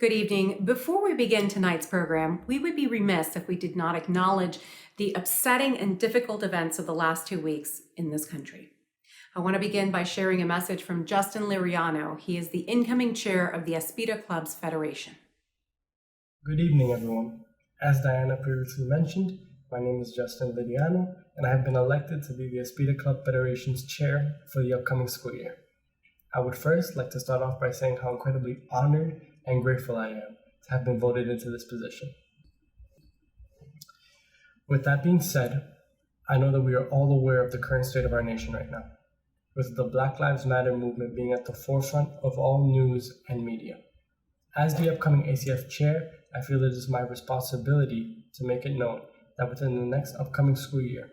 Good evening. Before we begin tonight's program, we would be remiss if we did not acknowledge the upsetting and difficult events of the last 2 weeks in this country. I want to begin by sharing a message from Justin Liriano. He is the incoming chair of the ASPIRA Clubs Federation. Good evening, everyone. As Diana previously mentioned, my name is Justin Liriano, and I have been elected to be the ASPIRA Club Federation's chair for the upcoming school year. I would first like to start off by saying how incredibly honored and grateful I am to have been voted into this position. With that being said, I know that we are all aware of the current state of our nation right now, with the Black Lives Matter movement being at the forefront of all news and media. As the upcoming ACF chair, I feel it is my responsibility to make it known that within the next upcoming school year,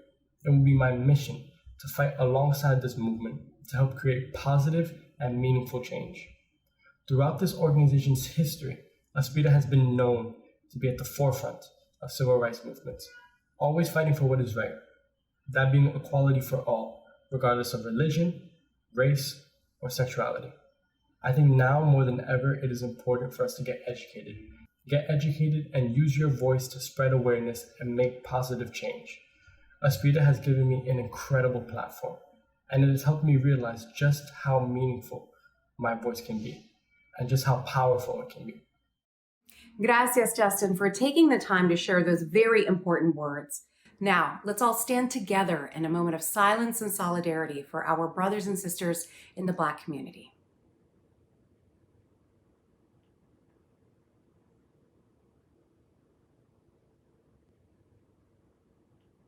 it will be my mission to fight alongside this movement to help create positive and meaningful change. Throughout this organization's history, ASPIRA has been known to be at the forefront of civil rights movements, always fighting for what is right, that being equality for all, regardless of religion, race, or sexuality. I think now more than ever, it is important for us to get educated. Get educated and use your voice to spread awareness and make positive change. ASPIRA has given me an incredible platform, and it has helped me realize just how meaningful my voice can be, and just how powerful it can be. Gracias, Justin, for taking the time to share those very important words. Now, let's all stand together in a moment of silence and solidarity for our brothers and sisters in the Black community.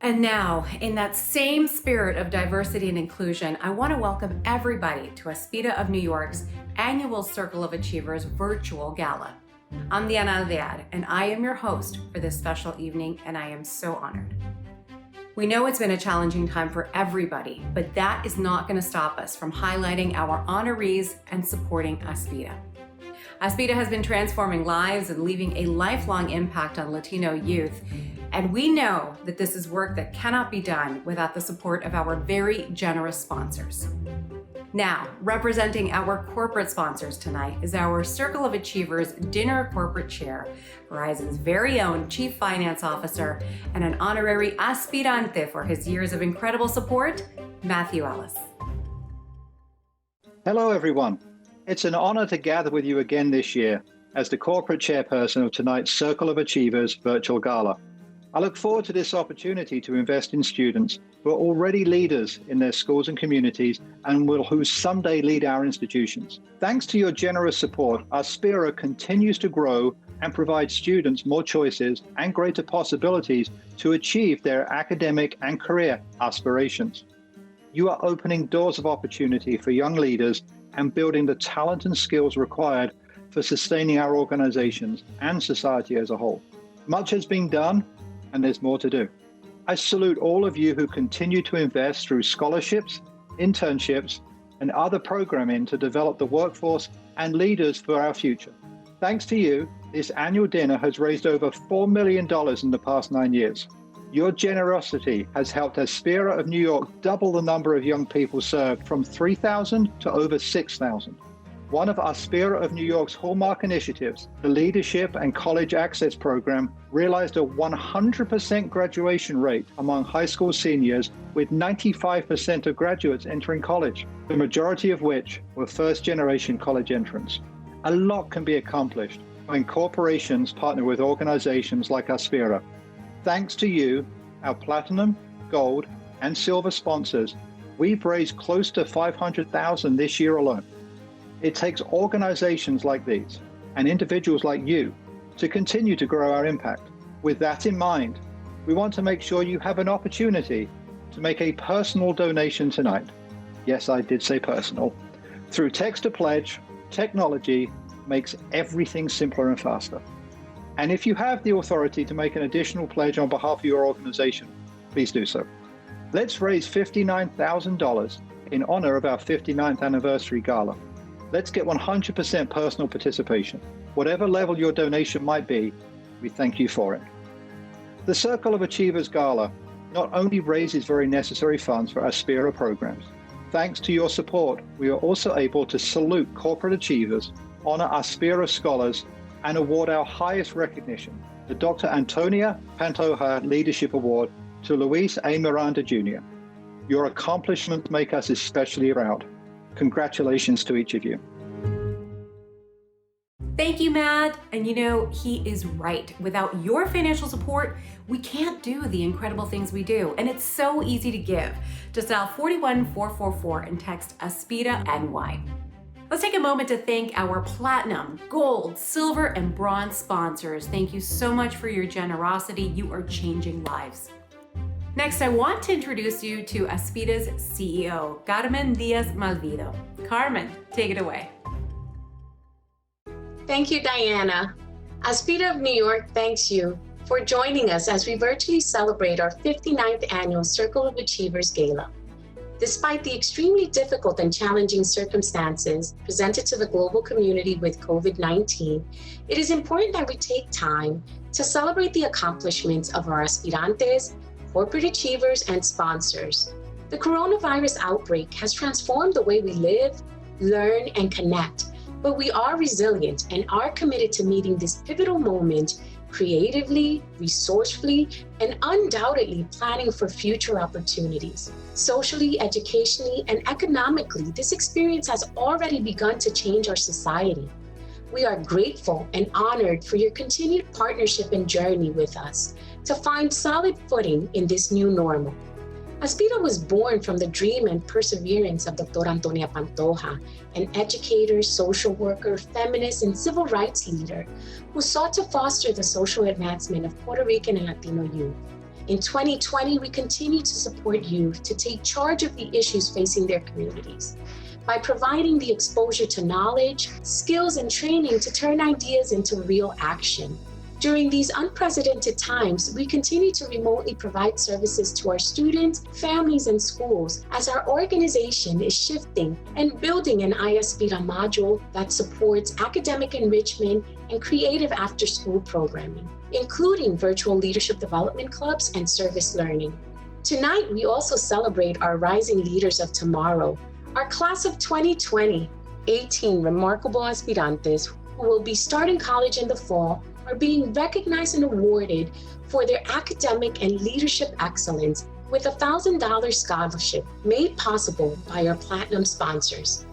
And now, in that same spirit of diversity and inclusion, I want to welcome everybody to ASPIRA of New York's annual Circle of Achievers virtual gala. I'm Diana Alvear, and I am your host for this special evening, and I am so honored. We know it's been a challenging time for everybody, but that is not going to stop us from highlighting our honorees and supporting ASPIRA. ASPIRA has been transforming lives and leaving a lifelong impact on Latino youth. And we know that this is work that cannot be done without the support of our very generous sponsors. Now, representing our corporate sponsors tonight is our Circle of Achievers Dinner Corporate Chair, Verizon's very own Chief Finance Officer, and an honorary aspirante for his years of incredible support, Matthew Ellis. Hello, everyone. It's an honor to gather with you again this year as the corporate chairperson of tonight's Circle of Achievers virtual gala. I look forward to this opportunity to invest in students who are already leaders in their schools and communities and who someday lead our institutions. Thanks to your generous support, ASPIRA continues to grow and provide students more choices and greater possibilities to achieve their academic and career aspirations. You are opening doors of opportunity for young leaders and building the talent and skills required for sustaining our organizations and society as a whole. Much has been done, and there's more to do. I salute all of you who continue to invest through scholarships, internships, and other programming to develop the workforce and leaders for our future. Thanks to you, this annual dinner has raised over $4 million in the past 9 years. Your generosity has helped ASPIRA of New York double the number of young people served from 3,000 to over 6,000. One of ASPIRA of New York's hallmark initiatives, the Leadership and College Access Program, realized a 100% graduation rate among high school seniors, with 95% of graduates entering college, the majority of which were first-generation college entrants. A lot can be accomplished when corporations partner with organizations like ASPIRA. Thanks to you, our platinum, gold, and silver sponsors, we've raised close to $500,000 this year alone. It takes organizations like these and individuals like you to continue to grow our impact. With that in mind, we want to make sure you have an opportunity to make a personal donation tonight. Yes, I did say personal. Through text to pledge, technology makes everything simpler and faster. And if you have the authority to make an additional pledge on behalf of your organization, please do so. Let's raise $59,000 in honor of our 59th anniversary gala. Let's get 100% personal participation. Whatever level your donation might be, we thank you for it. The Circle of Achievers Gala not only raises very necessary funds for ASPIRA programs. Thanks to your support, we are also able to salute corporate achievers, honor ASPIRA scholars, and award our highest recognition, the Dr. Antonia Pantoja Leadership Award, to Luis A. Miranda Jr. Your accomplishments make us especially proud. Congratulations to each of you. Thank you, Matt. And you know, he is right. Without your financial support, we can't do the incredible things we do. And it's so easy to give. Just dial 41444 and text ASPIRA NY. Let's take a moment to thank our platinum, gold, silver, and bronze sponsors. Thank you so much for your generosity. You are changing lives. Next, I want to introduce you to ASPIRA's CEO, Carmen Diaz-Malvido. Carmen, take it away. Thank you, Diana. ASPIRA of New York thanks you for joining us as we virtually celebrate our 59th annual Circle of Achievers Gala. Despite the extremely difficult and challenging circumstances presented to the global community with COVID-19, it is important that we take time to celebrate the accomplishments of our aspirantes, corporate achievers, and sponsors. The coronavirus outbreak has transformed the way we live, learn, and connect, but we are resilient and are committed to meeting this pivotal moment creatively, resourcefully, and undoubtedly planning for future opportunities. Socially, educationally, and economically, this experience has already begun to change our society. We are grateful and honored for your continued partnership and journey with us to find solid footing in this new normal. ASPIRA was born from the dream and perseverance of Dr. Antonia Pantoja, an educator, social worker, feminist, and civil rights leader who sought to foster the social advancement of Puerto Rican and Latino youth. In 2020, we continue to support youth to take charge of the issues facing their communities by providing the exposure to knowledge, skills, and training to turn ideas into real action. During these unprecedented times, we continue to remotely provide services to our students, families, and schools as our organization is shifting and building an ASPIRA module that supports academic enrichment and creative after-school programming, including virtual leadership development clubs and service learning. Tonight, we also celebrate our rising leaders of tomorrow, our class of 2020, 18 remarkable aspirantes who will be starting college in the fall are being recognized and awarded for their academic and leadership excellence with a $1,000 scholarship made possible by our platinum sponsors.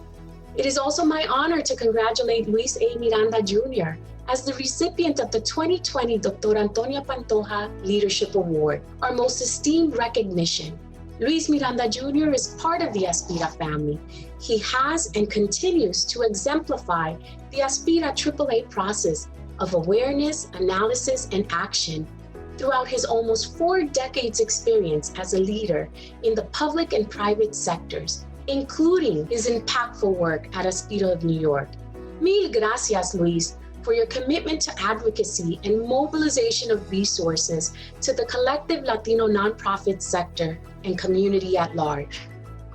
It is also my honor to congratulate Luis A. Miranda Jr. as the recipient of the 2020 Dr. Antonia Pantoja Leadership Award, our most esteemed recognition. Luis Miranda Jr. is part of the ASPIRA family. He has and continues to exemplify the ASPIRA AAA process of awareness, analysis, and action throughout his almost 4 decades experience as a leader in the public and private sectors, including his impactful work at ASPIRA of New York. Mil gracias, Luis, for your commitment to advocacy and mobilization of resources to the collective Latino nonprofit sector and community at large.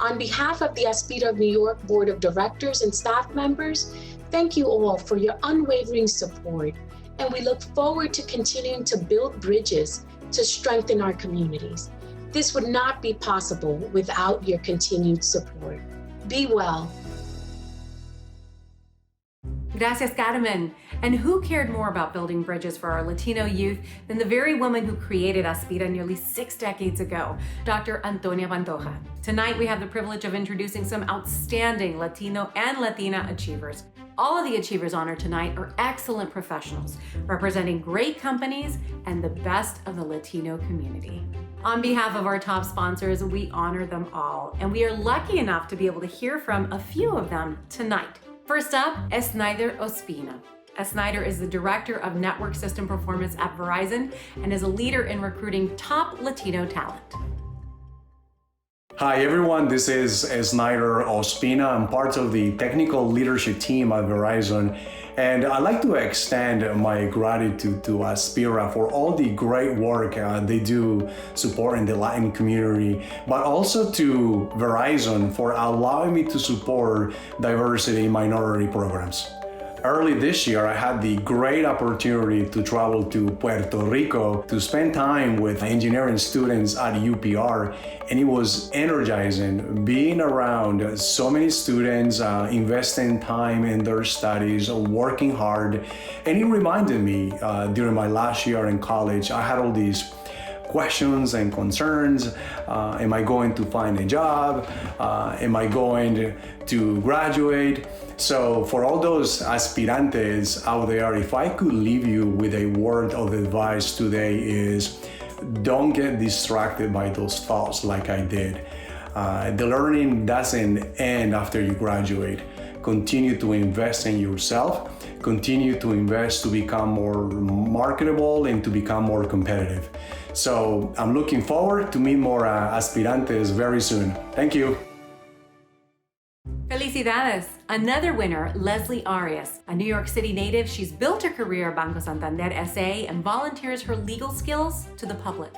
On behalf of the ASPIRA of New York Board of Directors and staff members, thank you all for your unwavering support, and we look forward to continuing to build bridges to strengthen our communities. This would not be possible without your continued support. Be well. Gracias, Carmen. And who cared more about building bridges for our Latino youth than the very woman who created ASPIRA nearly 6 decades ago, Dr. Antonia Pantoja. Tonight, we have the privilege of introducing some outstanding Latino and Latina achievers. All of the achievers honored tonight are excellent professionals, representing great companies and the best of the Latino community. On behalf of our top sponsors, we honor them all, and we are lucky enough to be able to hear from a few of them tonight. First up, Snyder Ospina. Snyder is the Director of Network System Performance at Verizon and is a leader in recruiting top Latino talent. Hi everyone, this is Snyder Ospina. I'm part of the technical leadership team at Verizon, and I'd like to extend my gratitude to ASPIRA for all the great work they do supporting the Latin community, but also to Verizon for allowing me to support diversity minority programs. Early this year, I had the great opportunity to travel to Puerto Rico to spend time with engineering students at UPR, and it was energizing being around so many students investing time in their studies, working hard. And it reminded me during my last year in college, I had all these questions and concerns. Am I going to find a job? Am I going to graduate? So for all those aspirantes out there, if I could leave you with a word of advice today is don't get distracted by those thoughts like I did. The learning doesn't end after you graduate. Continue to invest in yourself. Continue to invest to become more marketable and to become more competitive. So I'm looking forward to meet more aspirantes very soon. Thank you. Felicidades! Another winner, Leslie Arias, a New York City native. She's built her career at Banco Santander SA and volunteers her legal skills to the public.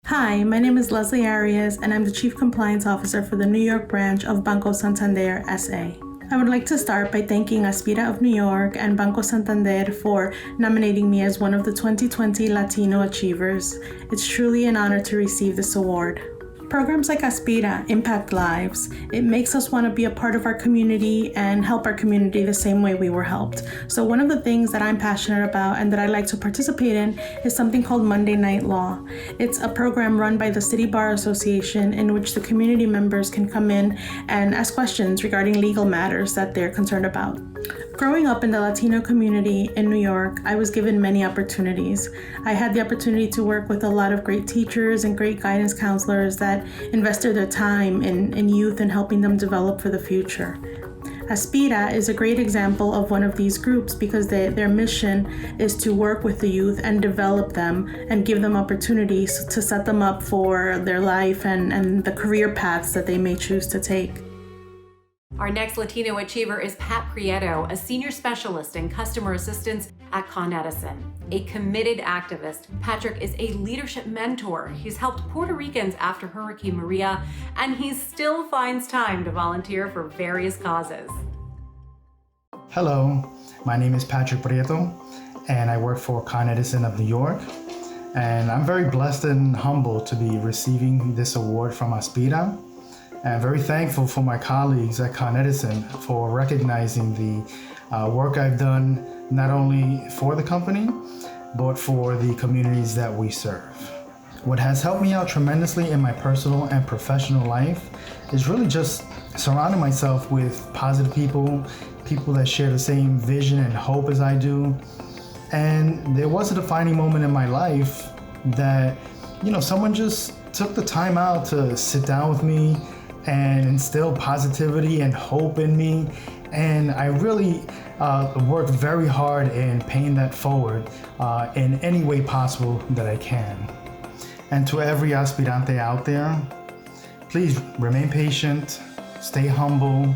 Hi, my name is Leslie Arias, and I'm the Chief Compliance Officer for the New York branch of Banco Santander SA. I would like to start by thanking ASPIRA of New York and Banco Santander for nominating me as one of the 2020 Latino Achievers. It's truly an honor to receive this award. Programs like ASPIRA impact lives. It makes us want to be a part of our community and help our community the same way we were helped. So one of the things that I'm passionate about and that I like to participate in is something called Monday Night Law. It's a program run by the City Bar Association in which the community members can come in and ask questions regarding legal matters that they're concerned about. Growing up in the Latino community in New York, I was given many opportunities. I had the opportunity to work with a lot of great teachers and great guidance counselors that invested their time in youth and helping them develop for the future. ASPIRA is a great example of one of these groups because their mission is to work with the youth and develop them and give them opportunities to set them up for their life and the career paths that they may choose to take. Our next Latino achiever is Pat Prieto, a senior specialist in customer assistance at Con Edison. A committed activist, Patrick is a leadership mentor. He's helped Puerto Ricans after Hurricane Maria, and he still finds time to volunteer for various causes. Hello, my name is Patrick Prieto, and I work for Con Edison of New York. And I'm very blessed and humbled to be receiving this award from ASPIRA. And very thankful for my colleagues at Con Edison for recognizing the work I've done, not only for the company, but for the communities that we serve. What has helped me out tremendously in my personal and professional life is really just surrounding myself with positive people that share the same vision and hope as I do. And there was a defining moment in my life that, someone just took the time out to sit down with me and instill positivity and hope in me. And I really worked very hard in paying that forward in any way possible that I can. And to every aspirante out there, please remain patient, stay humble,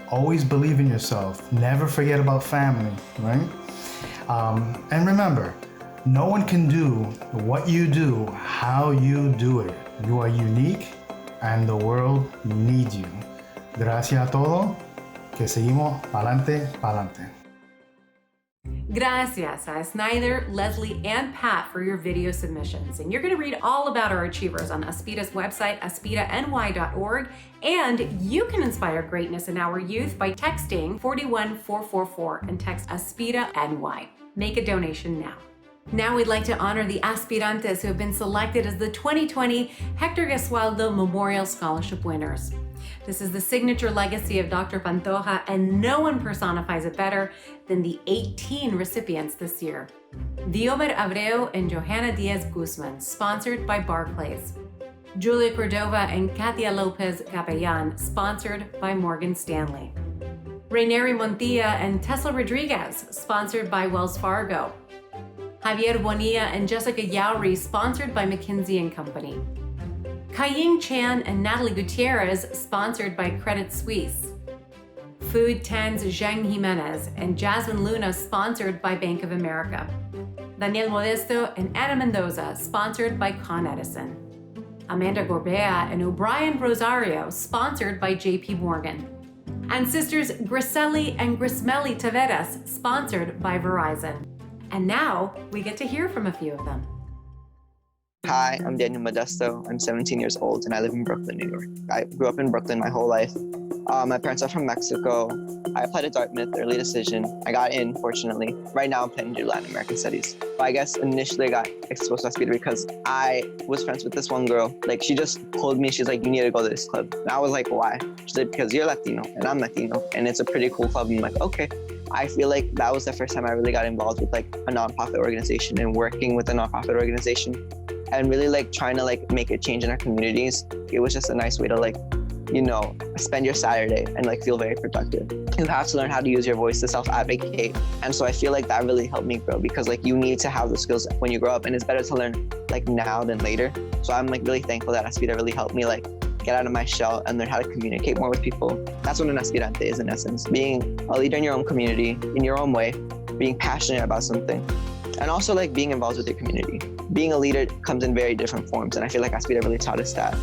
always believe in yourself, never forget about family, right? And remember, no one can do what you do, how you do it. You are unique, and the world needs you. Gracias a todos, que seguimos pa'lante, pa'lante. Gracias a Snyder, Leslie, and Pat for your video submissions. And you're going to read all about our achievers on ASPIRA's website, aspirany.org. And you can inspire greatness in our youth by texting 41444 and text ASPIRA-NY. Make a donation now. Now we'd like to honor the aspirantes who have been selected as the 2020 Hector Gesualdo Memorial Scholarship winners. This is the signature legacy of Dr. Pantoja, and no one personifies it better than the 18 recipients this year. Diomer Abreu and Johanna Diaz Guzman, sponsored by Barclays. Julia Cordova and Katia Lopez Capellan, sponsored by Morgan Stanley. Raineri Montilla and Tesla Rodriguez, sponsored by Wells Fargo. Javier Bonilla and Jessica Yowry, sponsored by McKinsey & Company. Kai-Ying Chan and Natalie Gutierrez, sponsored by Credit Suisse. Food 10's Zhang Jimenez and Jasmine Luna, sponsored by Bank of America. Daniel Modesto and Ana Mendoza, sponsored by Con Edison. Amanda Gorbea and O'Brien Rosario, sponsored by JP Morgan. and sisters Griseli and Grismeli Taveras, sponsored by Verizon. And now we get to hear from a few of them. Hi, I'm Daniel Modesto. I'm 17 years old and I live in Brooklyn, New York. I grew up in Brooklyn my whole life. My parents are from Mexico. I applied to Dartmouth, early decision. I got in, fortunately. Right now I'm planning to do Latin American studies. But I guess initially I got exposed to ASPIRA because I was friends with this one girl. Like, she just pulled me. She's like, you need to go to this club. And I was like, why? She said, because you're Latino and I'm Latino and it's a pretty cool club. And I'm like, okay. I feel like that was the first time I really got involved with like a nonprofit organization and working with a nonprofit organization and really like trying to like make a change in our communities. It was just a nice way to like, you know, spend your Saturday and like feel very productive. You have to learn how to use your voice to self-advocate. And so I feel like that really helped me grow because like you need to have the skills when you grow up and it's better to learn like now than later. So I'm like really thankful that ASPIRA really helped me like get out of my shell and learn how to communicate more with people. That's what an aspirante is in essence, being a leader in your own community, in your own way, being passionate about something, and also like being involved with your community. Being a leader comes in very different forms, and I feel like ASPIRA really taught us that.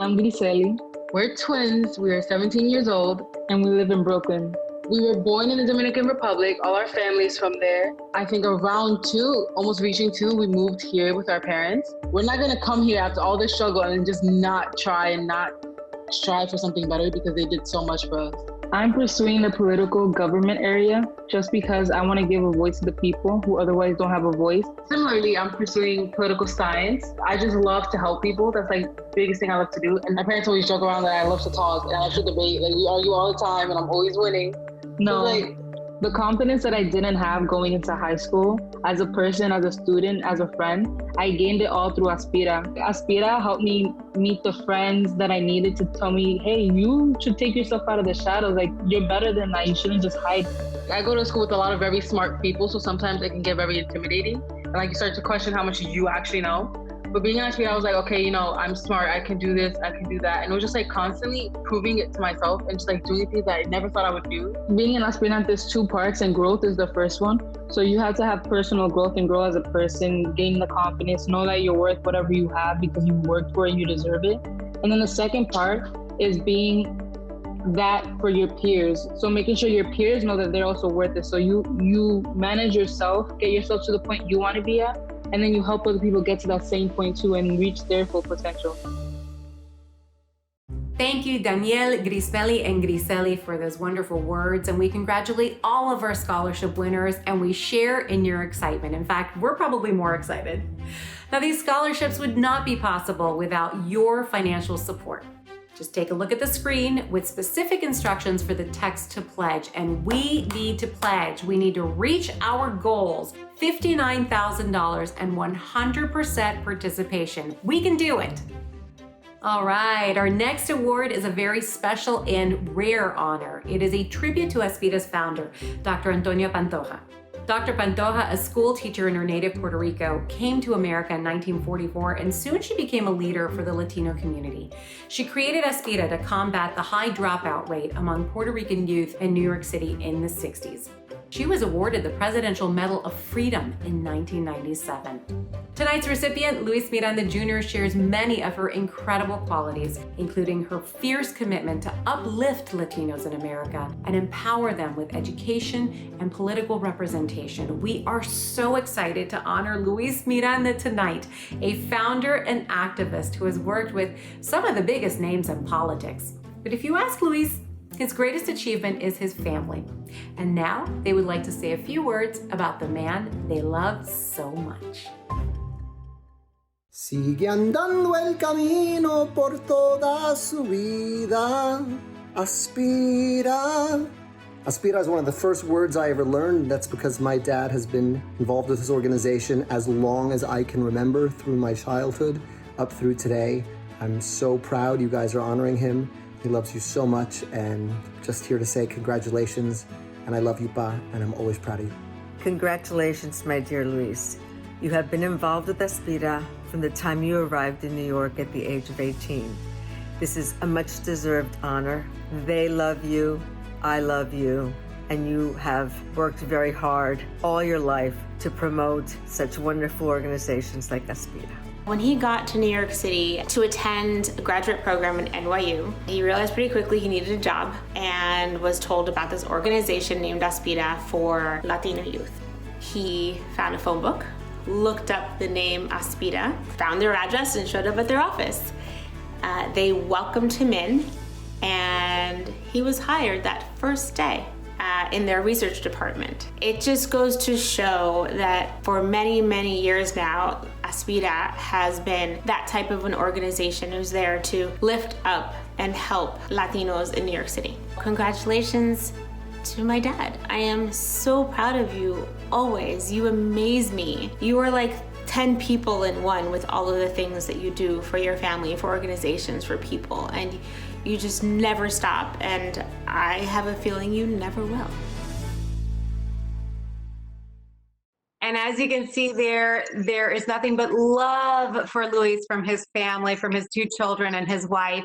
I'm Griseli. We're twins, we are 17 years old, and we live in Brooklyn. We were born in the Dominican Republic, all our families from there. I think around 2, almost reaching 2, we moved here with our parents. We're not gonna come here after all this struggle and just not try and not strive for something better because they did so much for us. I'm pursuing the political government area just because I want to give a voice to the people who otherwise don't have a voice. Similarly, I'm pursuing political science. I just love to help people. That's like the biggest thing I love to do. And my parents always joke around that I love to talk and I love to debate. Like we argue all the time and I'm always winning. No, like the confidence that I didn't have going into high school, as a person, as a student, as a friend, I gained it all through ASPIRA. ASPIRA helped me meet the friends that I needed to tell me, hey, you should take yourself out of the shadows. Like, you're better than that. You shouldn't just hide. I go to school with a lot of very smart people, so sometimes it can get very intimidating. And like you start to question how much you actually know. But being honest with you, I was like, okay, you know, I'm smart, I can do this, I can do that. And it was just like constantly proving it to myself and just like doing things that I never thought I would do. Being an aspirant, there's 2 parts and growth is the first one. So you have to have personal growth and grow as a person, gain the confidence, know that you're worth whatever you have because you worked for it and you deserve it. And then the second part is being that for your peers. So making sure your peers know that they're also worth it. So you manage yourself, get yourself to the point you want to be at, and then you help other people get to that same point too and reach their full potential. Thank you, Danielle, Grismeli, and Griseli for those wonderful words. And we congratulate all of our scholarship winners and we share in your excitement. In fact, we're probably more excited. Now, these scholarships would not be possible without your financial support. Just take a look at the screen with specific instructions for the text to pledge. And we need to pledge. We need to reach our goals, $59,000 and 100% participation. We can do it. All right, our next award is a very special and rare honor. It is a tribute to ASPIRA's founder, Dr. Antonia Pantoja. Dr. Pantoja, a school teacher in her native Puerto Rico, came to America in 1944 and soon she became a leader for the Latino community. She created ASPIRA to combat the high dropout rate among Puerto Rican youth in New York City in the 60s. She was awarded the Presidential Medal of Freedom in 1997. Tonight's recipient, Luis Miranda Jr., shares many of her incredible qualities, including her fierce commitment to uplift Latinos in America and empower them with education and political representation. We are so excited to honor Luis Miranda tonight, a founder and activist who has worked with some of the biggest names in politics. But if you ask Luis, his greatest achievement is his family. And now they would like to say a few words about the man they love so much. Sigue andando el camino por toda su vida. Aspira. Aspira is one of the first words I ever learned. That's because my dad has been involved with this organization as long as I can remember, through my childhood up through today. I'm so proud you guys are honoring him. He loves you so much, and just here to say congratulations. And I love you, Pa, and I'm always proud of you. Congratulations, my dear Luis. You have been involved with ASPIRA from the time you arrived in New York at the age of 18. This is a much-deserved honor. They love you, I love you, and you have worked very hard all your life to promote such wonderful organizations like ASPIRA. When he got to New York City to attend a graduate program at NYU, he realized pretty quickly he needed a job and was told about this organization named ASPIRA for Latino youth. He found a phone book, looked up the name ASPIRA, found their address, and showed up at their office. They welcomed him in, and he was hired that first day in their research department. It just goes to show that for many, many years now, ASPIRA has been that type of an organization who's there to lift up and help Latinos in New York City. Congratulations to my dad. I am so proud of you always. You amaze me. You are like 10 people in one with all of the things that you do for your family, for organizations, for people, and you just never stop, and I have a feeling you never will. And as you can see there is nothing but love for Luis from his family, from his two children and his wife.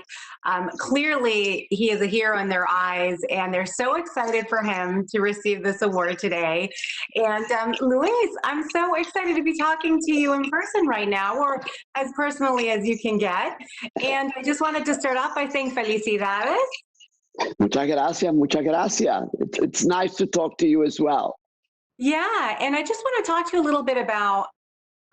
Clearly, he is a hero in their eyes, and they're so excited for him to receive this award today. And Luis, I'm so excited to be talking to you in person right now, or as personally as you can get. And I just wanted to start off by saying felicidades. Muchas gracias, muchas gracias. It's nice to talk to you as well. Yeah, and I just want to talk to you a little bit about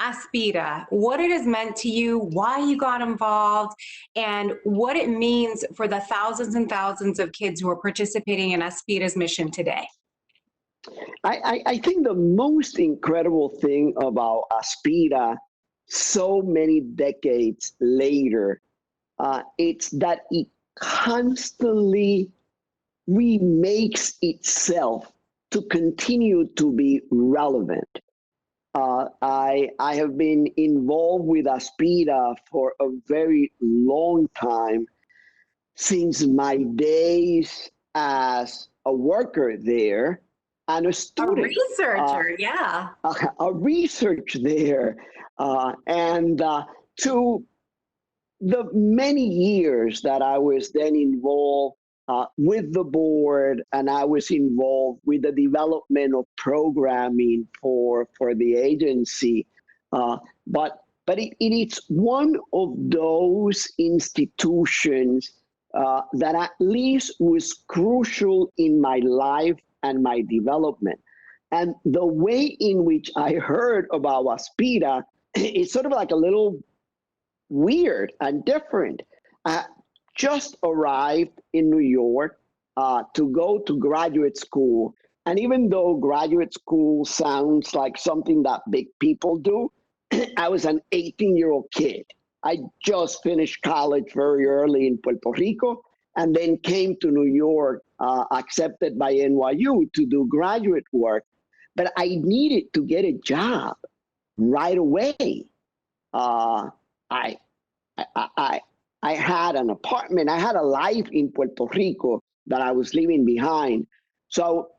ASPIRA, what it has meant to you, why you got involved, and what it means for the thousands and thousands of kids who are participating in ASPIRA's mission today. I think the most incredible thing about ASPIRA so many decades later, it's that it constantly remakes itself to continue to be relevant. I have been involved with ASPIRA for a very long time, since my days as a worker there and a student. A researcher, yeah. A research there. And to the many years that I was then involved with the board, and I was involved with the development of programming for the agency. But it's one of those institutions that at least was crucial in my life and my development. And the way in which I heard about ASPIRA is sort of like a little weird and different. Just arrived in New York to go to graduate school. And even though graduate school sounds like something that big people do, I was an 18-year-old kid. I just finished college very early in Puerto Rico, and then came to New York, accepted by NYU to do graduate work. But I needed to get a job right away. I had an apartment. I had a life in Puerto Rico that I was leaving behind. So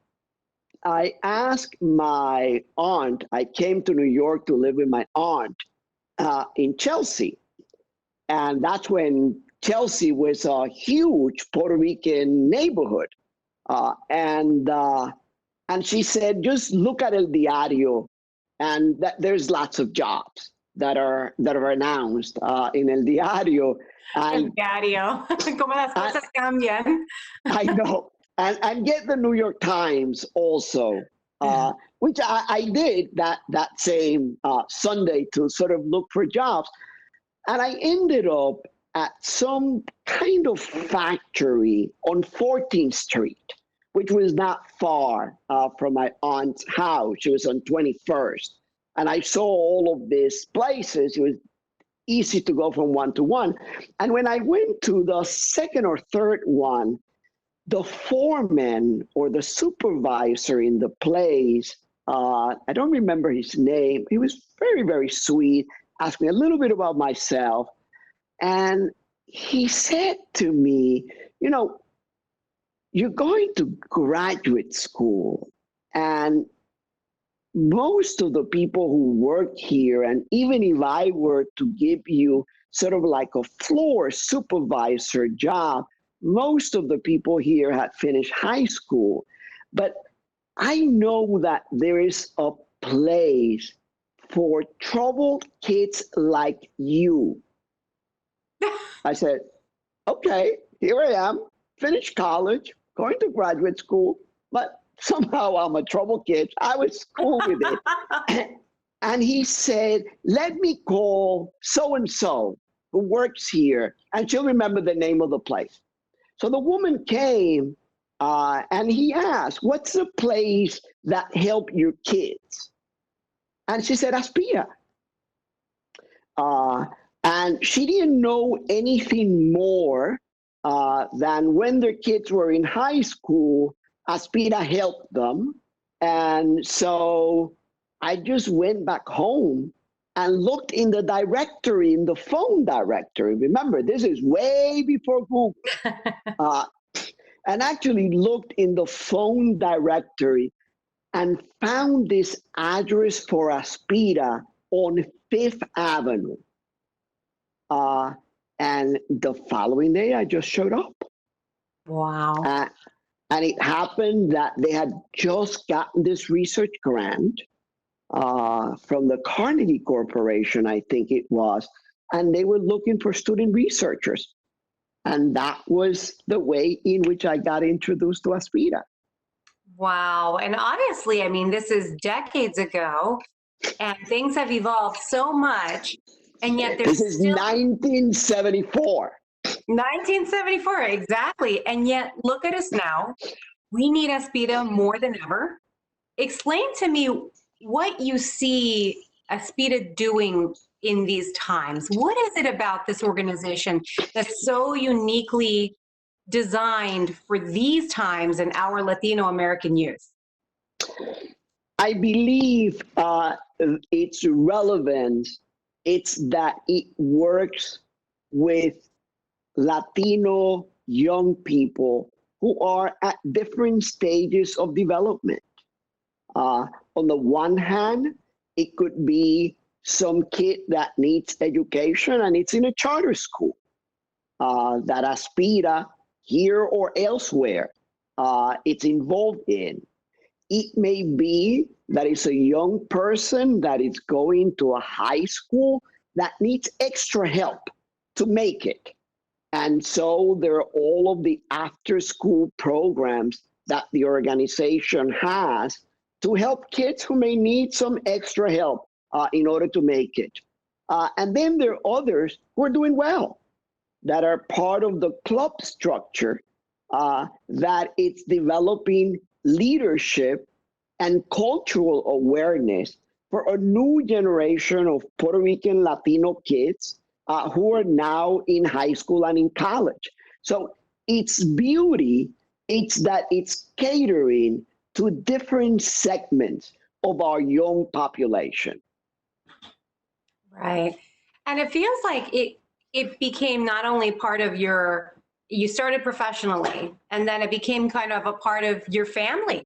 I asked my aunt, I came to New York to live with my aunt in Chelsea. And that's when Chelsea was a huge Puerto Rican neighborhood. And she said, just look at El Diario, and there's lots of jobs that are announced in El Diario. El Diario, como las cosas cambian. I know. And get the New York Times also, which I did that same Sunday to sort of look for jobs. And I ended up at some kind of factory on 14th Street, which was not far from my aunt's house. She was on 21st. And I saw all of these places. It was easy to go from one to one. And when I went to the second or third one, the foreman or the supervisor in the place, I don't remember his name. He was very, very sweet, asked me a little bit about myself. And he said to me, you know, you're going to graduate school, and most of the people who work here, and even if I were to give you sort of like a floor supervisor job, most of the people here had finished high school. But I know that there is a place for troubled kids like you. I said, okay, here I am, finished college, going to graduate school, but somehow I'm a troubled kid. I was cool with it. And he said, let me call so-and-so who works here, and she'll remember the name of the place. So the woman came, and he asked, what's the place that helped your kids? And she said, ASPIRA. And she didn't know anything more than when their kids were in high school, ASPIRA helped them. And so I just went back home and looked in the directory, in the phone directory. Remember, this is way before Google. And actually looked in the phone directory and found this address for ASPIRA on Fifth Avenue. And the following day, I just showed up. Wow. And it happened that they had just gotten this research grant from the Carnegie Corporation, I think it was, and they were looking for student researchers. And that was the way in which I got introduced to ASPIRA. Wow. And obviously, I mean, this is decades ago, and things have evolved so much, and yet there's This is still 1974. 1974, exactly. And yet, look at us now. We need ASPIRA more than ever. Explain to me what you see ASPIRA doing in these times. What is it about this organization that's so uniquely designed for these times and our Latino American youth? I believe its relevance, it's that it works with Latino young people who are at different stages of development. On the one hand, it could be some kid that needs education and it's in a charter school that ASPIRA, here or elsewhere, it's involved in. It may be that it's a young person that is going to a high school that needs extra help to make it. And so there are all of the after-school programs that the organization has to help kids who may need some extra help in order to make it. And then there are others who are doing well, that are part of the club structure, that it's developing leadership and cultural awareness for a new generation of Puerto Rican Latino kids who are now in high school and in college. So its beauty, it's that it's catering to different segments of our young population. Right. And it feels like it became not only part of you started professionally, and then it became kind of a part of your family,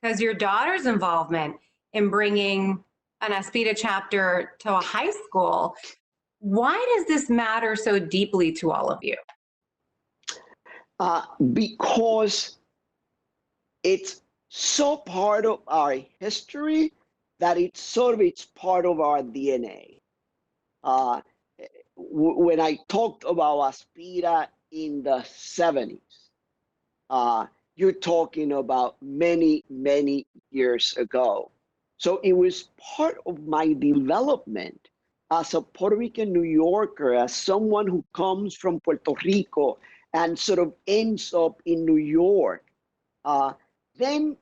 because your daughter's involvement in bringing an ASPIRA chapter to a high school. Why does this matter so deeply to all of you? Because it's so part of our history that it's part of our DNA. When I talked about ASPIRA in the 70s, you're talking about many, many years ago. So it was part of my development as a Puerto Rican New Yorker, as someone who comes from Puerto Rico and sort of ends up in New York. Then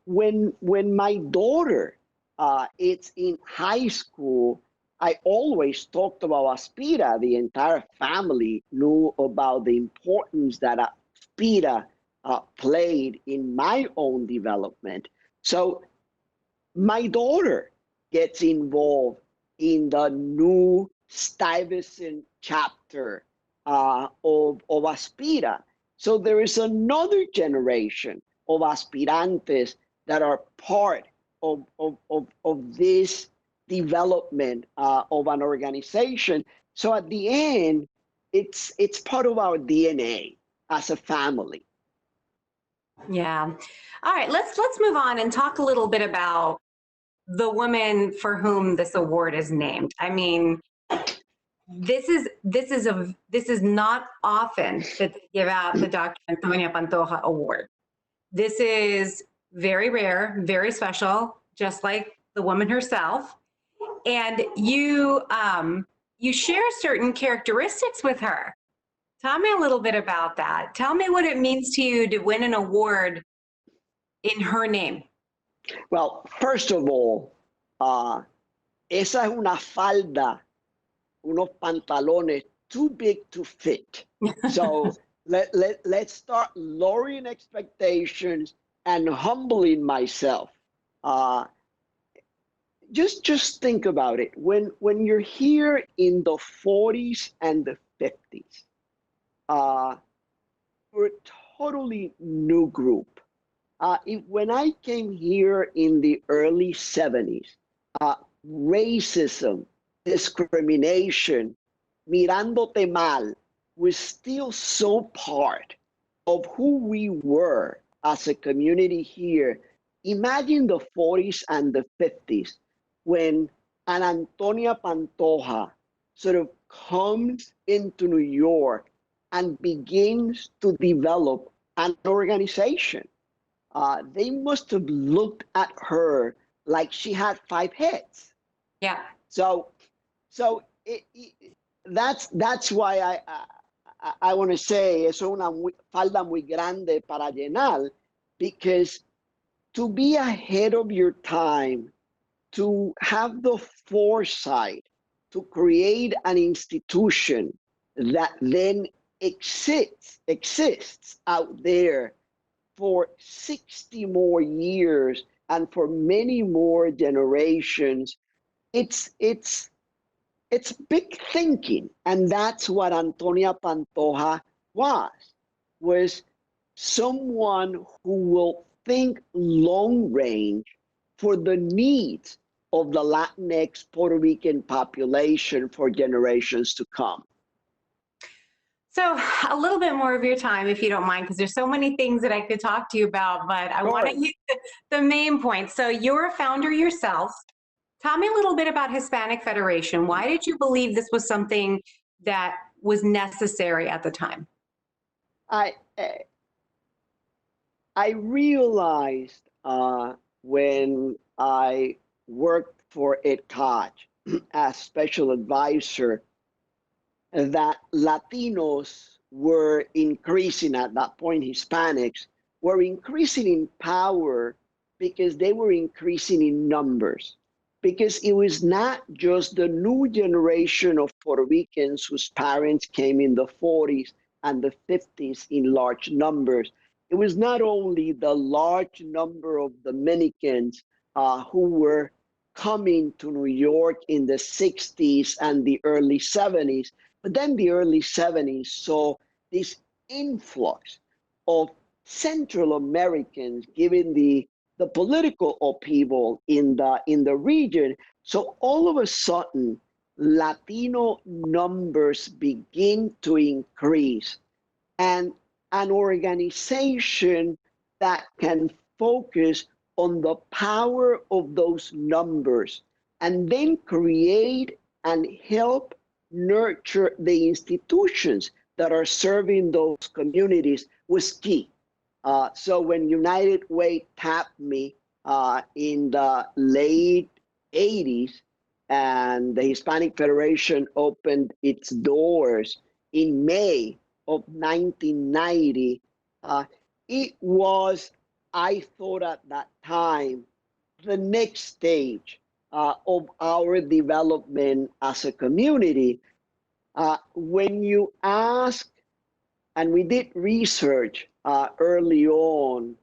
when my daughter is in high school, I always talked about ASPIRA. The entire family knew about the importance that ASPIRA played in my own development. So my daughter gets involved in the new Stuyvesant chapter of ASPIRA. So there is another generation of aspirantes that are part of this development of an organization. So at the end, it's part of our DNA as a family. Yeah. All right, let's move on and talk a little bit about the woman for whom this award is named. I mean, this is not often that they give out the Dr. Antonia Pantoja Award. This is very rare, very special, just like the woman herself. And you share certain characteristics with her. Tell me a little bit about that. Tell me what it means to you to win an award in her name. Well, first of all, esa es una falda, unos pantalones too big to fit. So let's start lowering expectations and humbling myself. Just think about it. When you're here in the 40s and the 50s, we're a totally new group. When I came here in the early 70s, racism, discrimination, mirándote mal was still so part of who we were as a community here. Imagine the 40s and the 50s when an Antonia Pantoja sort of comes into New York and begins to develop an organization. They must have looked at her like she had 5 heads. Yeah. So that's why I want to say es una falda muy grande para llenar, because to be ahead of your time, to have the foresight to create an institution that then exists out there for 60 more years and for many more generations, it's big thinking. And that's what Antonia Pantoja was someone who will think long range for the needs of the Latinx Puerto Rican population for generations to come. So a little bit more of your time, if you don't mind, because there's so many things that I could talk to you about, but I want to hit the main point. So you're a founder yourself. Tell me a little bit about Hispanic Federation. Why did you believe this was something that was necessary at the time? I realized when I worked for Ed Koch as special advisor that Latinos were increasing at that point, Hispanics were increasing in power because they were increasing in numbers. Because it was not just the new generation of Puerto Ricans whose parents came in the 40s and the 50s in large numbers. It was not only the large number of Dominicans who were coming to New York in the 60s and the early 70s, but then the early 70s saw this influx of Central Americans, given the political upheaval in the region. So all of a sudden, Latino numbers begin to increase, and an organization that can focus on the power of those numbers and then create and help nurture the institutions that are serving those communities was key. So when United Way tapped me in the late 80s and the Hispanic Federation opened its doors in May of 1990, it was, I thought at that time, the next stage of our development as a community. When you ask, and we did research early on,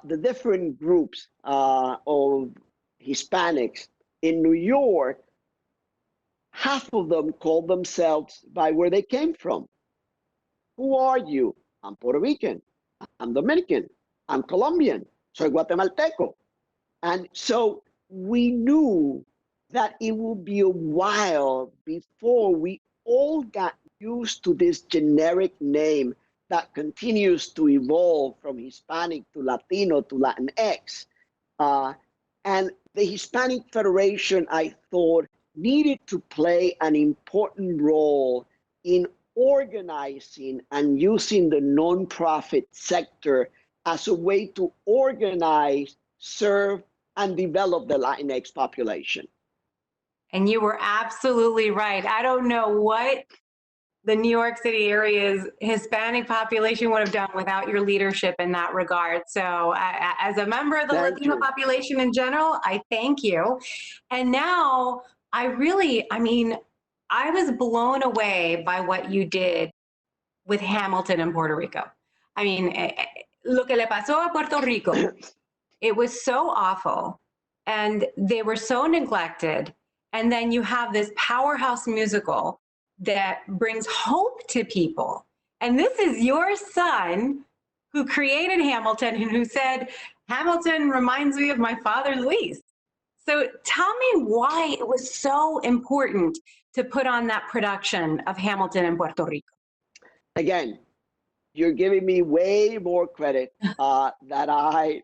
the different groups of Hispanics in New York, half of them called themselves by where they came from. Who are you? I'm Puerto Rican. I'm Dominican. I'm Colombian. Soy Guatemalteco. And so we knew that it would be a while before we all got used to this generic name that continues to evolve from Hispanic to Latino to Latinx. And the Hispanic Federation, I thought, needed to play an important role in organizing and using the nonprofit sector as a way to organize, serve, and develop the Latinx population. And you were absolutely right. I don't know what the New York City area's Hispanic population would have done without your leadership in that regard. So as a member of the Latino population in general, I thank you. And now I was blown away by what you did with Hamilton and Puerto Rico. I mean, lo que le pasó a Puerto Rico, it was so awful and they were so neglected. And then you have this powerhouse musical that brings hope to people. And this is your son who created Hamilton and who said, Hamilton reminds me of my father, Luis. So tell me why it was so important to put on that production of Hamilton in Puerto Rico. Again, you're giving me way more credit that I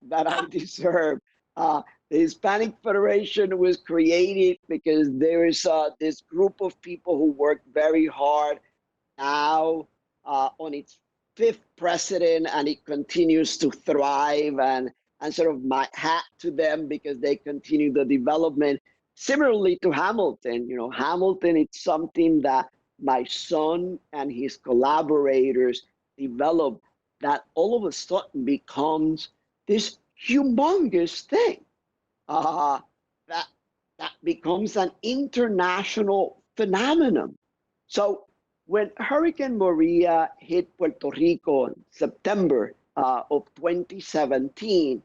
deserve. The Hispanic Federation was created because there is this group of people who work very hard now on its 5th president, and it continues to thrive, and sort of my hat to them because they continue the development. Similarly to Hamilton, Hamilton, it's something that my son and his collaborators developed that all of a sudden becomes this humongous thing. That becomes an international phenomenon. So when Hurricane Maria hit Puerto Rico in September of 2017,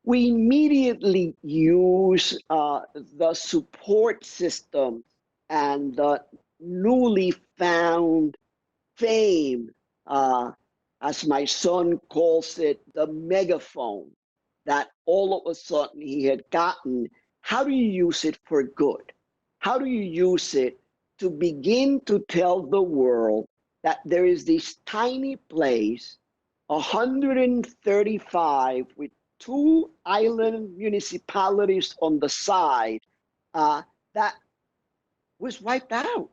we immediately used the support system and the newly found fame, as my son calls it, the megaphone that all of a sudden he had gotten. How do you use it for good? How do you use it to begin to tell the world that there is this tiny place, 135 with 2 island municipalities on the side, that was wiped out?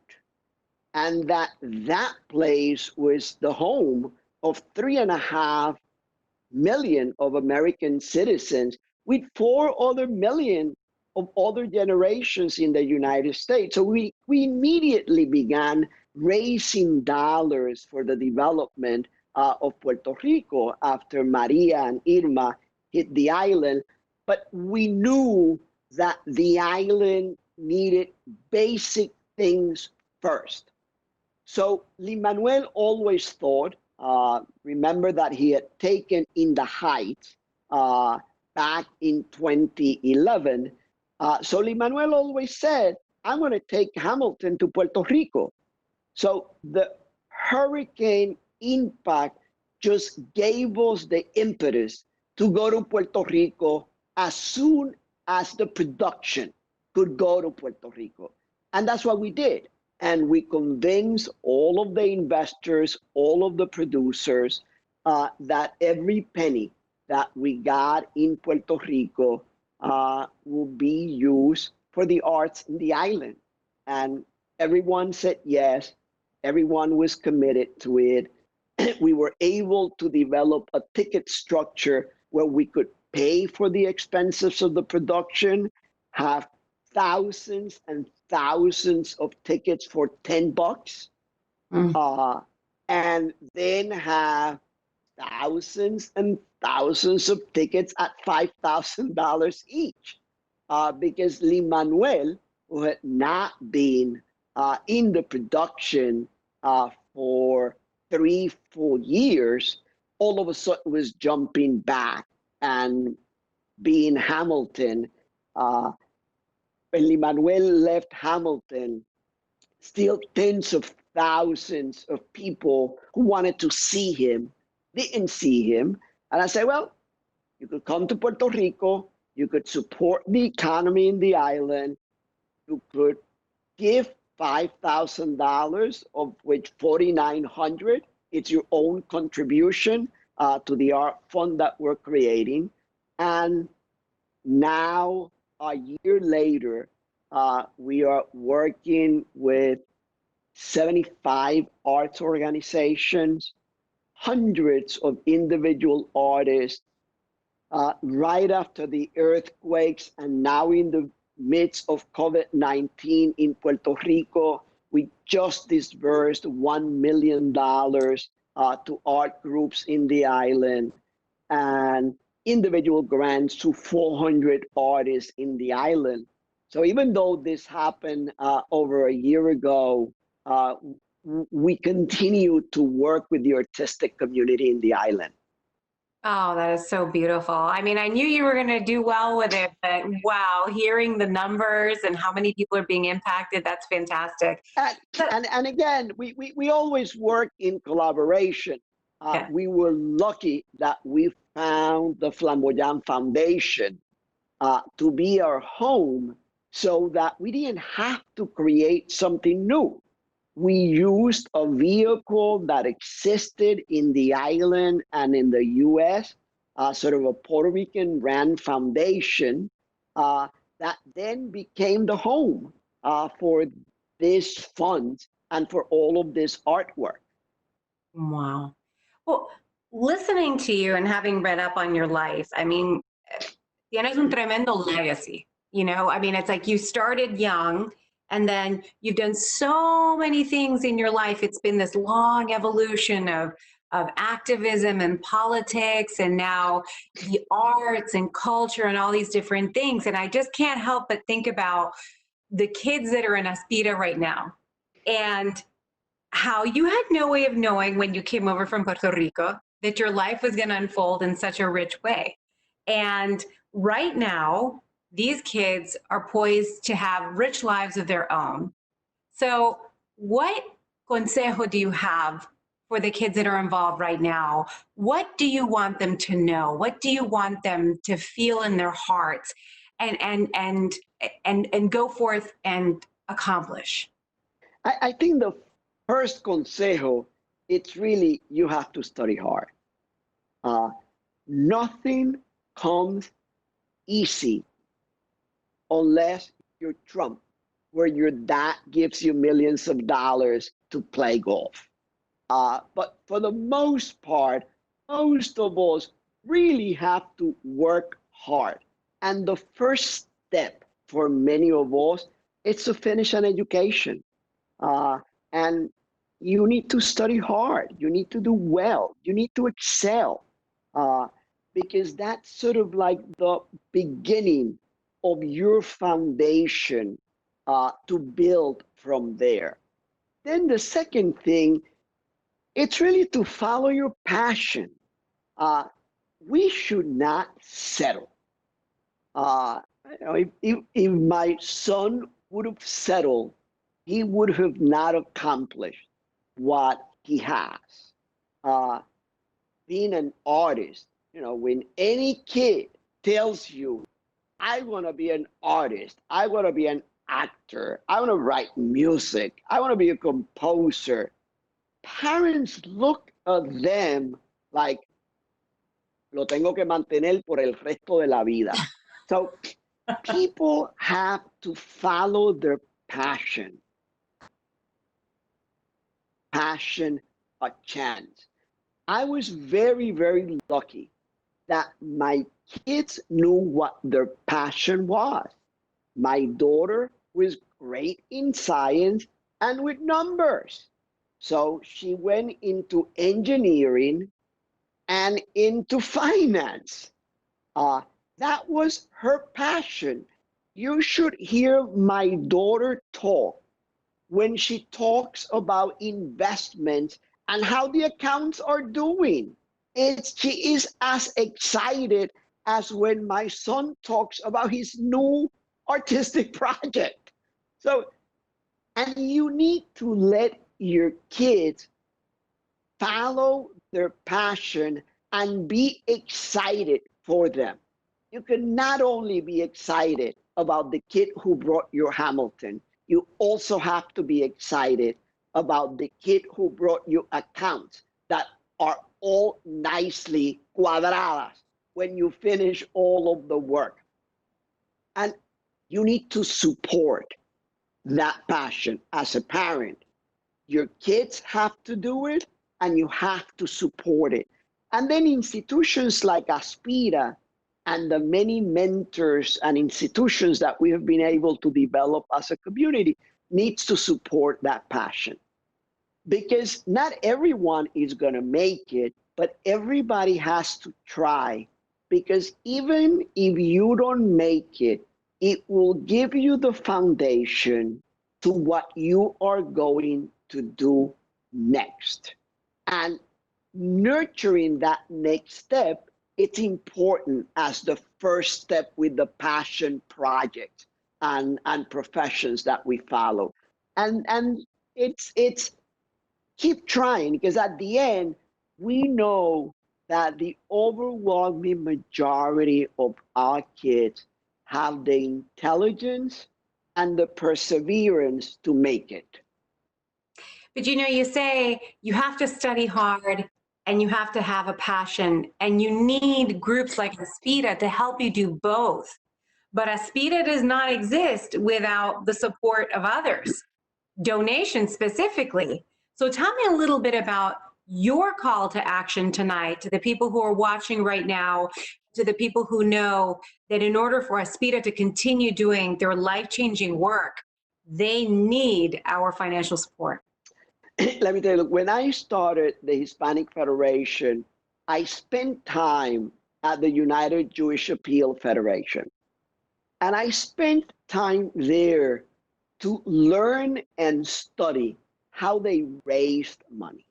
And that place was the home of 3.5 million of American citizens, with 4 other million of other generations in the United States. So we immediately began raising dollars for the development of Puerto Rico after Maria and Irma hit the island. But we knew that the island needed basic things first. So Lin-Manuel always thought, remember that he had taken In the Heights back in 2011. So Lin-Manuel always said, I'm going to take Hamilton to Puerto Rico. So the hurricane impact just gave us the impetus to go to Puerto Rico as soon as the production could go to Puerto Rico. And that's what we did. And we convinced all of the investors, all of the producers, that every penny that we got in Puerto Rico will be used for the arts in the island. And everyone said yes. Everyone was committed to it. We were able to develop a ticket structure where we could pay for the expenses of the production, have thousands and thousands of tickets for $10, and then have thousands and thousands of tickets at $5,000 each. Because Lin-Manuel, who had not been in the production for 3 full years, all of a sudden was jumping back and being Hamilton. When Lin-Manuel left Hamilton, still tens of thousands of people who wanted to see him didn't see him. And I said, well, you could come to Puerto Rico, you could support the economy in the island, you could give $5,000, of which $4,900 is your own contribution to the art fund that we're creating. And now a year later, we are working with 75 arts organizations, hundreds of individual artists, right after the earthquakes and now in the midst of COVID-19 in Puerto Rico. We just disbursed $1 million to art groups in the island and individual grants to 400 artists in the island. So even though this happened over a year ago, we continue to work with the artistic community in the island. Oh, that is so beautiful. I mean, I knew you were going to do well with it, but wow, hearing the numbers and how many people are being impacted, that's fantastic. And again, we always work in collaboration. We were lucky that we found the Flamboyant Foundation to be our home so that we didn't have to create something new. We used a vehicle that existed in the island and in the US, sort of a Puerto Rican ran foundation that then became the home for this fund and for all of this artwork. Wow. Well, listening to you and having read up on your life, I mean, tienes un tremendo legacy. You know, I mean, it's like you started young and then you've done so many things in your life. It's been this long evolution of activism and politics and now the arts and culture and all these different things. And I just can't help but think about the kids that are in ASPIRA right now and how you had no way of knowing when you came over from Puerto Rico that your life was going to unfold in such a rich way. And right now, these kids are poised to have rich lives of their own. So what consejo do you have for the kids that are involved right now? What do you want them to know? What do you want them to feel in their hearts and go forth and accomplish? I think the first consejo, it's really you have to study hard. Nothing comes easy unless you're Trump, where your dad gives you millions of dollars to play golf. But for the most part, most of us really have to work hard. And the first step for many of us is to finish an education. And you need to study hard. You need to do well. You need to excel. Because that's sort of like the beginning of your foundation to build from there. Then the second thing, it's really to follow your passion. We should not settle. If my son would have settled, he would have not accomplished what he has. Being an artist, when any kid tells you, I want to be an artist, I want to be an actor, I want to write music, I want to be a composer, parents look at them like, lo tengo que mantener por el resto de la vida. So people have to follow their passion. Passion a chance. I was very, very lucky that my kids knew what their passion was. My daughter was great in science and with numbers. So she went into engineering and into finance. That was her passion. You should hear my daughter talk when she talks about investments and how the accounts are doing. She is as excited as when my son talks about his new artistic project. So, and you need to let your kids follow their passion and be excited for them. You can not only be excited about the kid who brought you Hamilton, you also have to be excited about the kid who brought you accounts that are all nicely cuadradas when you finish all of the work. And You need to support that passion as a parent. Your kids have to do it, and you have to support it. And then institutions like ASPIRA and the many mentors and institutions that we have been able to develop as a community needs to support that passion. Because not everyone is going to make it, but everybody has to try. Because even if you don't make it, it will give you the foundation to what you are going to do next. And nurturing that next step, it's important as the first step with the passion project and professions that we follow. And it's keep trying, because at the end, we know that the overwhelming majority of our kids have the intelligence and the perseverance to make it. But you say you have to study hard and you have to have a passion, and you need groups like ASPIRA to help you do both. But ASPIRA does not exist without the support of others, donations specifically. So tell me a little bit about your call to action tonight to the people who are watching right now, to the people who know that in order for ASPIRA to continue doing their life-changing work, they need our financial support. Let me tell you, look, when I started the Hispanic Federation, I spent time at the United Jewish Appeal Federation. And I spent time there to learn and study how they raised money.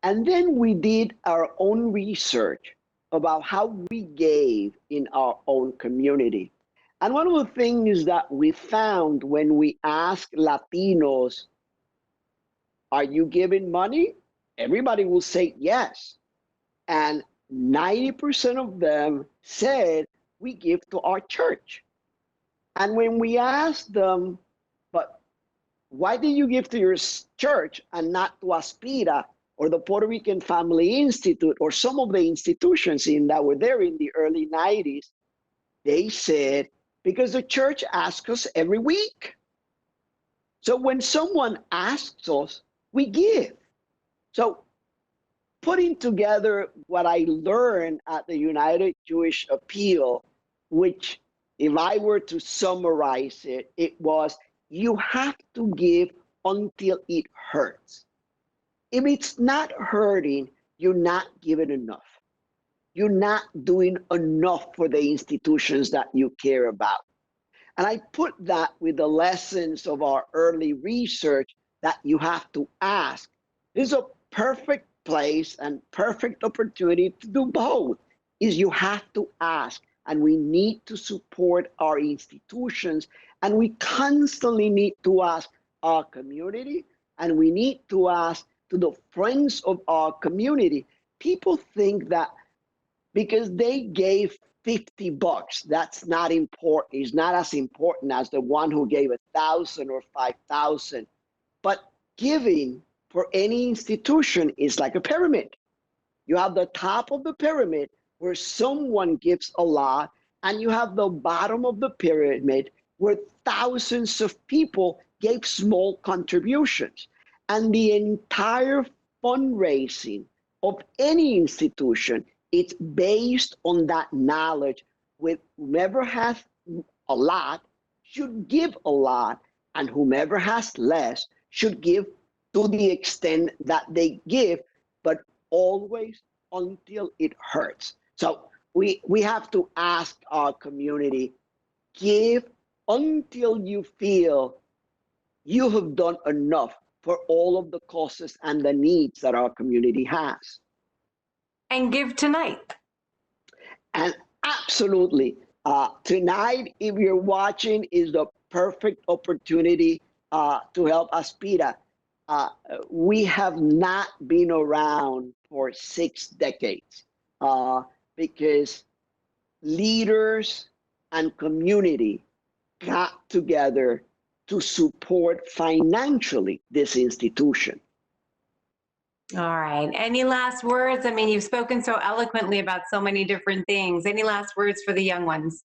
And then we did our own research about how we gave in our own community. And one of the things that we found when we asked Latinos, are you giving money? Everybody will say yes. And 90% of them said, we give to our church. And when we asked them, but why do you give to your church and not to ASPIRA or the Puerto Rican Family Institute or some of the institutions that were there in the early 90s? They said, because the church asks us every week. So when someone asks us, we give. So putting together what I learned at the United Jewish Appeal, which if I were to summarize it, it was you have to give until it hurts. If it's not hurting, you're not giving enough. You're not doing enough for the institutions that you care about. And I put that with the lessons of our early research that you have to ask. This is a perfect place and perfect opportunity to do both, is you have to ask. And we need to support our institutions, and we constantly need to ask our community, and we need to ask to the friends of our community. People think that because they gave $50, that's not important. It's not as important as the one who gave 1,000 or 5,000. But giving for any institution is like a pyramid. You have the top of the pyramid where someone gives a lot, and you have the bottom of the pyramid where thousands of people gave small contributions. And the entire fundraising of any institution, it's based on that knowledge, with whomever has a lot should give a lot, and whomever has less should give to the extent that they give, but always until it hurts. So we have to ask our community, give until you feel you have done enough for all of the causes and the needs that our community has. And give tonight. And absolutely, tonight, if you're watching, is the perfect opportunity to help ASPIRA. We have not been around for 6 decades because leaders and community got together to support financially this institution. All right. Any last words? I mean, you've spoken so eloquently about so many different things. Any last words for the young ones?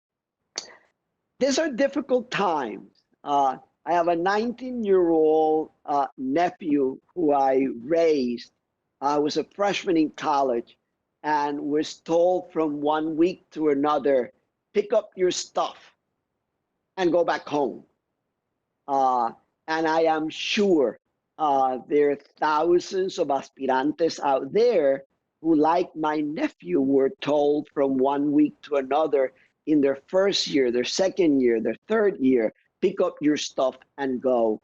These are difficult times. I have a 19-year-old nephew who I raised. I was a freshman in college and was told from one week to another, pick up your stuff and go back home. And I am sure there are thousands of aspirantes out there who, like my nephew, were told from one week to another in their first year, their second year, their third year, pick up your stuff and go.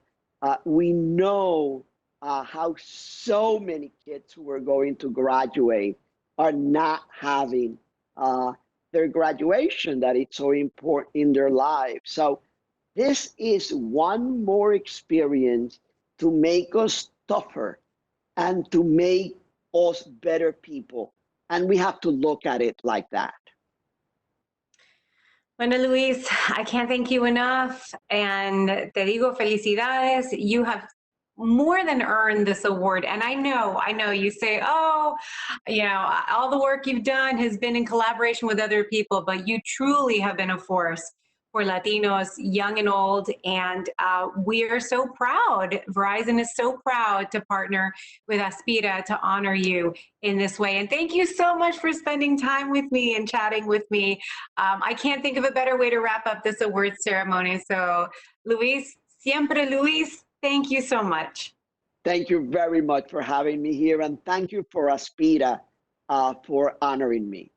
We know how so many kids who are going to graduate are not having their graduation that is so important in their lives. So this is one more experience to make us tougher and to make us better people. And we have to look at it like that. Bueno, Luis, I can't thank you enough. And te digo felicidades. You have more than earned this award. And I know you say, oh, all the work you've done has been in collaboration with other people, but you truly have been a force for Latinos, young and old. And we are so proud. Verizon is so proud to partner with ASPIRA to honor you in this way. And thank you so much for spending time with me and chatting with me. I can't think of a better way to wrap up this award ceremony. So Luis, siempre Luis, thank you so much. Thank you very much for having me here. And thank you for ASPIRA for honoring me.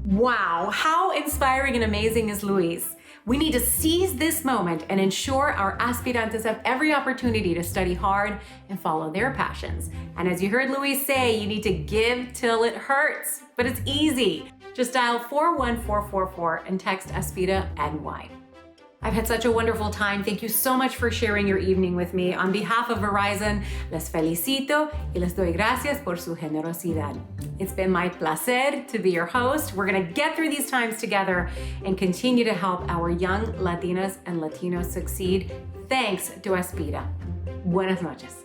Wow, how inspiring and amazing is Luis? We need to seize this moment and ensure our aspirantes have every opportunity to study hard and follow their passions. And as you heard Luis say, you need to give till it hurts, but it's easy. Just dial 41444 and text ASPIRA NY. I've had such a wonderful time. Thank you so much for sharing your evening with me. On behalf of Verizon, les felicito y les doy gracias por su generosidad. It's been my placer to be your host. We're gonna get through these times together and continue to help our young Latinas and Latinos succeed. Thanks to ASPIRA. Buenas noches.